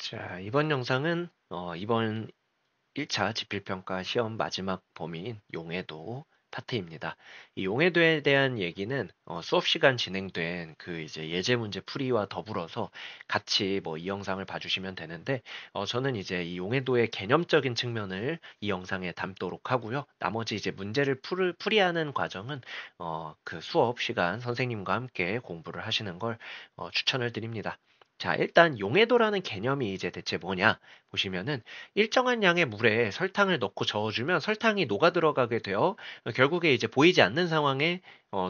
자, 이번 영상은 이번 1차 지필평가 시험 마지막 범위인 용해도 파트입니다. 이 용해도에 대한 얘기는 수업 시간 진행된 그 이제 예제 문제 풀이와 더불어서 같이 뭐 이 영상을 봐주시면 되는데, 저는 이제 이 용해도의 개념적인 측면을 이 영상에 담도록 하고요. 나머지 이제 문제를 풀이하는 과정은 그 수업 시간 선생님과 함께 공부를 하시는 걸 추천을 드립니다. 자, 일단 용해도라는 개념이 이제 대체 뭐냐 보시면은 일정한 양의 물에 설탕을 넣고 저어주면 설탕이 녹아 들어가게 되어 결국에 이제 보이지 않는 상황에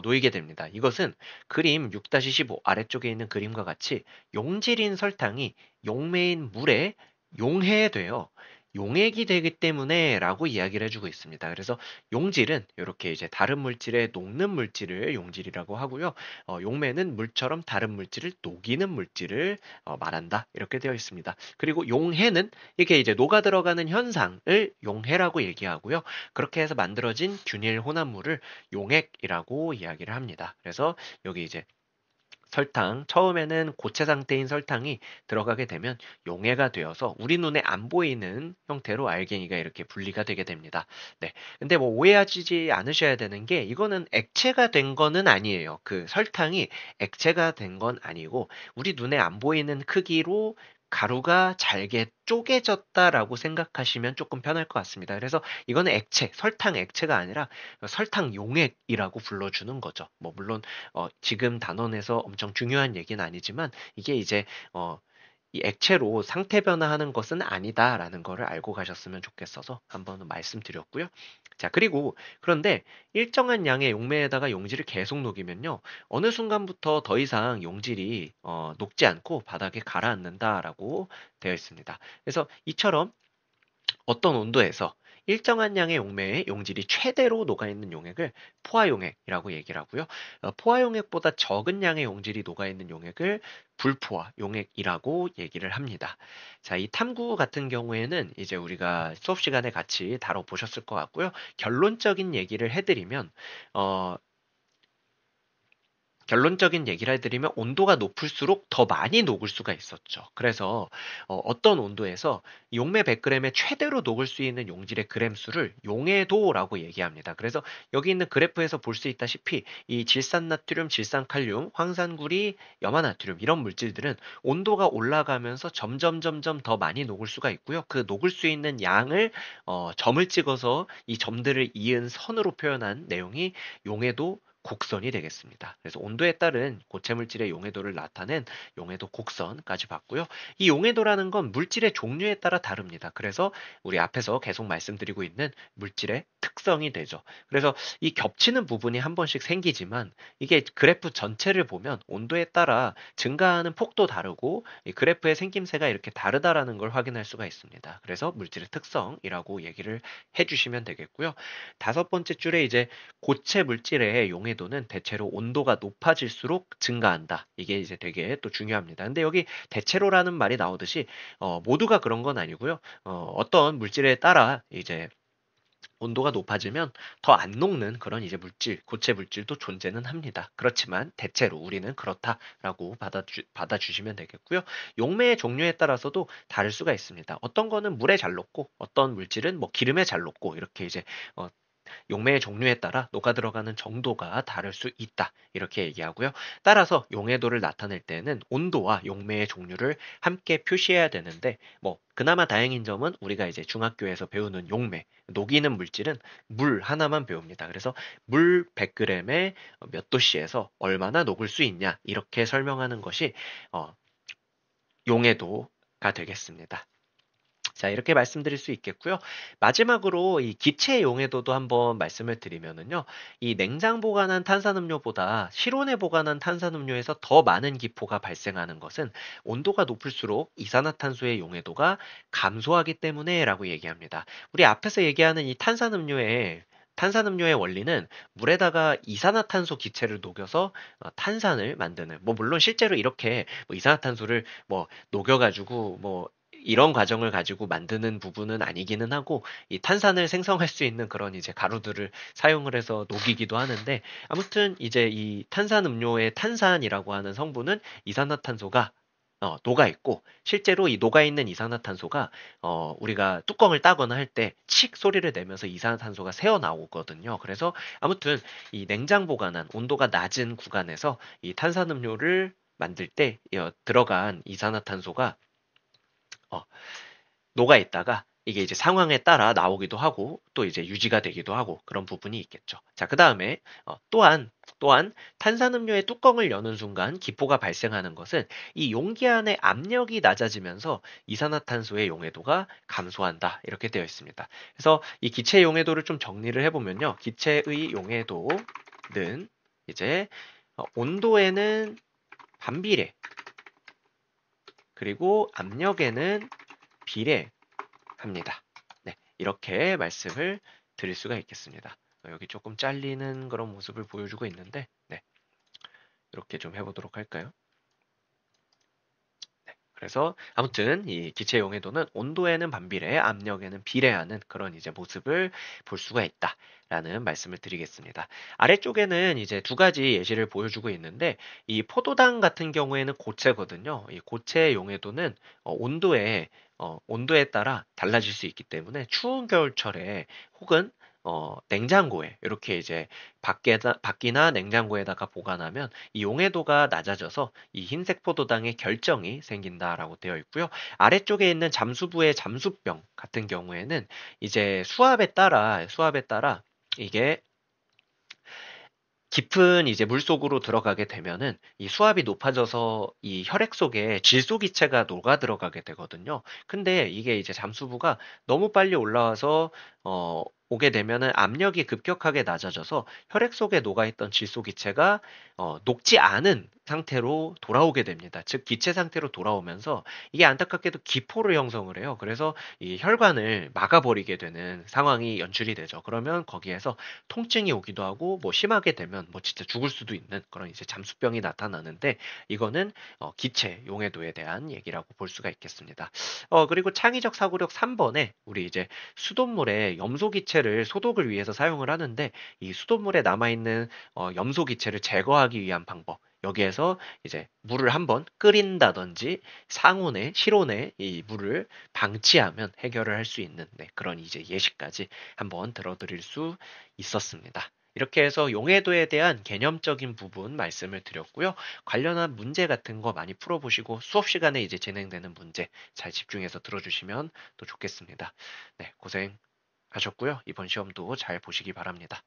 놓이게 됩니다. 이것은 그림 6-15 아래쪽에 있는 그림과 같이 용질인 설탕이 용매인 물에 용해되어 용액이 되기 때문에 라고 이야기를 해주고 있습니다. 그래서 용질은 이렇게 이제 다른 물질에 녹는 물질을 용질이라고 하고요. 용매는 물처럼 다른 물질을 녹이는 물질을 말한다. 이렇게 되어 있습니다. 그리고 용해는 이게 이제 녹아 들어가는 현상을 용해라고 얘기하고요. 그렇게 해서 만들어진 균일 혼합물을 용액이라고 이야기를 합니다. 그래서 여기 이제 설탕, 처음에는 고체 상태인 설탕이 들어가게 되면 용해가 되어서 우리 눈에 안 보이는 형태로 알갱이가 이렇게 분리가 되게 됩니다. 네. 근데 뭐 오해하지 않으셔야 되는 게 이거는 액체가 된 거는 아니에요. 그 설탕이 액체가 된 건 아니고 우리 눈에 안 보이는 크기로 가루가 잘게 쪼개졌다라고 생각하시면 조금 편할 것 같습니다. 그래서 이거는 액체, 설탕 액체가 아니라 설탕 용액이라고 불러주는 거죠. 뭐 물론 지금 단원에서 엄청 중요한 얘기는 아니지만 이게 이제 이 액체로 상태 변화하는 것은 아니다라는 거를 알고 가셨으면 좋겠어서 한번 말씀드렸고요. 자, 그리고 그런데 일정한 양의 용매에다가 용질을 계속 녹이면요. 어느 순간부터 더 이상 용질이 녹지 않고 바닥에 가라앉는다라고 되어 있습니다. 그래서 이처럼 어떤 온도에서 일정한 양의 용매에 용질이 최대로 녹아있는 용액을 포화용액이라고 얘기를 하고요. 포화용액보다 적은 양의 용질이 녹아있는 용액을 불포화 용액이라고 얘기를 합니다. 자, 이 탐구 같은 경우에는 이제 우리가 수업 시간에 같이 다뤄보셨을 것 같고요. 결론적인 얘기를 해드리면, 어, 결론적인 얘기를 해드리면 온도가 높을수록 더 많이 녹을 수가 있었죠. 그래서 떤 온도에서 용매 100g에 최대로 녹을 수 있는 용질의 그램 수를 용해도라고 얘기합니다. 그래서 여기 있는 그래프에서 볼 수 있다시피 이 질산나트륨, 질산칼륨, 황산구리, 염화나트륨 이런 물질들은 온도가 올라가면서 점점 더 많이 녹을 수가 있고요. 그 녹을 수 있는 양을 점을 찍어서 이 점들을 이은 선으로 표현한 내용이 용해도 곡선이 되겠습니다. 그래서 온도에 따른 고체 물질의 용해도를 나타낸 용해도 곡선까지 봤고요. 이 용해도라는 건 물질의 종류에 따라 다릅니다. 그래서 우리 앞에서 계속 말씀드리고 있는 물질의 특성이 되죠. 그래서 이 겹치는 부분이 한 번씩 생기지만 이게 그래프 전체를 보면 온도에 따라 증가하는 폭도 다르고 이 그래프의 생김새가 이렇게 다르다라는 걸 확인할 수가 있습니다. 그래서 물질의 특성이라고 얘기를 해주시면 되겠고요. 다섯 번째 줄에 이제 고체 물질의 용해도는 대체로 온도가 높아질수록 증가한다. 이게 이제 되게 또 중요합니다. 근데 여기 대체로라는 말이 나오듯이 모두가 그런 건 아니고요. 어떤 물질에 따라 이제 온도가 높아지면 더 안 녹는 그런 이제 물질, 고체 물질도 존재는 합니다. 그렇지만 대체로 우리는 그렇다라고 받아주시면 되겠고요. 용매의 종류에 따라서도 다를 수가 있습니다. 어떤 거는 물에 잘 녹고 어떤 물질은 뭐 기름에 잘 녹고 이렇게 이제 용매의 종류에 따라 녹아 들어가는 정도가 다를 수 있다. 이렇게 얘기하고요. 따라서 용해도를 나타낼 때는 온도와 용매의 종류를 함께 표시해야 되는데, 뭐, 그나마 다행인 점은 우리가 이제 중학교에서 배우는 용매, 녹이는 물질은 물 하나만 배웁니다. 그래서 물 100g에 몇 도씨에서 얼마나 녹을 수 있냐, 이렇게 설명하는 것이 용해도가 되겠습니다. 자, 이렇게 말씀드릴 수 있겠고요. 마지막으로 이 기체 용해도도 한번 말씀을 드리면은요. 이 냉장 보관한 탄산음료보다 실온에 보관한 탄산음료에서 더 많은 기포가 발생하는 것은 온도가 높을수록 이산화탄소의 용해도가 감소하기 때문에라고 얘기합니다. 우리 앞에서 얘기하는 이 탄산음료의 원리는 물에다가 이산화탄소 기체를 녹여서 탄산을 만드는, 뭐 물론 실제로 이렇게 뭐 이산화탄소를 뭐 녹여가지고 뭐 이런 과정을 가지고 만드는 부분은 아니기는 하고 이 탄산을 생성할 수 있는 그런 이제 가루들을 사용을 해서 녹이기도 하는데, 아무튼 이제 이 탄산 음료의 탄산이라고 하는 성분은 이산화탄소가 녹아 있고 실제로 이 녹아 있는 이산화탄소가 우리가 뚜껑을 따거나 할 때 칙 소리를 내면서 이산화탄소가 새어 나오거든요. 그래서 아무튼 이 냉장 보관한 온도가 낮은 구간에서 이 탄산음료를 만들 때 들어간 이산화탄소가 어, 녹아 있다가 이게 이제 상황에 따라 나오기도 하고 또 이제 유지가 되기도 하고 그런 부분이 있겠죠. 자, 그다음에 또한 탄산음료의 뚜껑을 여는 순간 기포가 발생하는 것은 이 용기 안의 압력이 낮아지면서 이산화탄소의 용해도가 감소한다. 이렇게 되어 있습니다. 그래서 이 기체의 용해도를 좀 정리를 해보면요. 기체의 용해도는 이제 온도에는 반비례 그리고 압력에는 비례합니다. 네, 이렇게 말씀을 드릴 수가 있겠습니다. 여기 조금 잘리는 그런 모습을 보여주고 있는데, 네, 이렇게 좀 해보도록 할까요? 네, 그래서 아무튼 이 기체 용해도는 온도에는 반비례, 압력에는 비례하는 그런 이제 모습을 볼 수가 있다라는 말씀을 드리겠습니다. 아래쪽에는 이제 두 가지 예시를 보여주고 있는데 이 포도당 같은 경우에는 고체거든요. 이 고체 용해도는 온도에 따라 달라질 수 있기 때문에 추운 겨울철에 혹은 냉장고에 이렇게 이제 밖이나 냉장고에다가 보관하면 이 용해도가 낮아져서 이 흰색 포도당의 결정이 생긴다라고 되어 있고요. 아래쪽에 있는 잠수부의 잠수병 같은 경우에는 이제 수압에 따라 이게 깊은 이제 물속으로 들어가게 되면은 이 수압이 높아져서 이 혈액 속에 질소기체가 녹아 들어가게 되거든요. 근데 이게 이제 잠수부가 너무 빨리 올라와서 오게 되면은 압력이 급격하게 낮아져서 혈액 속에 녹아있던 질소기체가 녹지 않은 상태로 돌아오게 됩니다. 즉 기체 상태로 돌아오면서 이게 안타깝게도 기포를 형성을 해요. 그래서 이 혈관을 막아버리게 되는 상황이 연출이 되죠. 그러면 거기에서 통증이 오기도 하고 뭐 심하게 되면 뭐 진짜 죽을 수도 있는 그런 이제 잠수병이 나타나는데 이거는 기체 용해도에 대한 얘기라고 볼 수가 있겠습니다. 그리고 창의적 사고력 3번에 우리 이제 수돗물에 염소 기체를 소독을 위해서 사용을 하는데 이 수돗물에 남아있는 염소 기체를 제거하기 위한 방법 여기에서 이제 물을 한번 끓인다든지 상온에 실온에 이 물을 방치하면 해결을 할 수 있는 네, 그런 이제 예시까지 한번 들어드릴 수 있었습니다. 이렇게 해서 용해도에 대한 개념적인 부분 말씀을 드렸고요. 관련한 문제 같은 거 많이 풀어보시고 수업 시간에 이제 진행되는 문제 잘 집중해서 들어주시면 또 좋겠습니다. 네, 고생하셨고요. 이번 시험도 잘 보시기 바랍니다.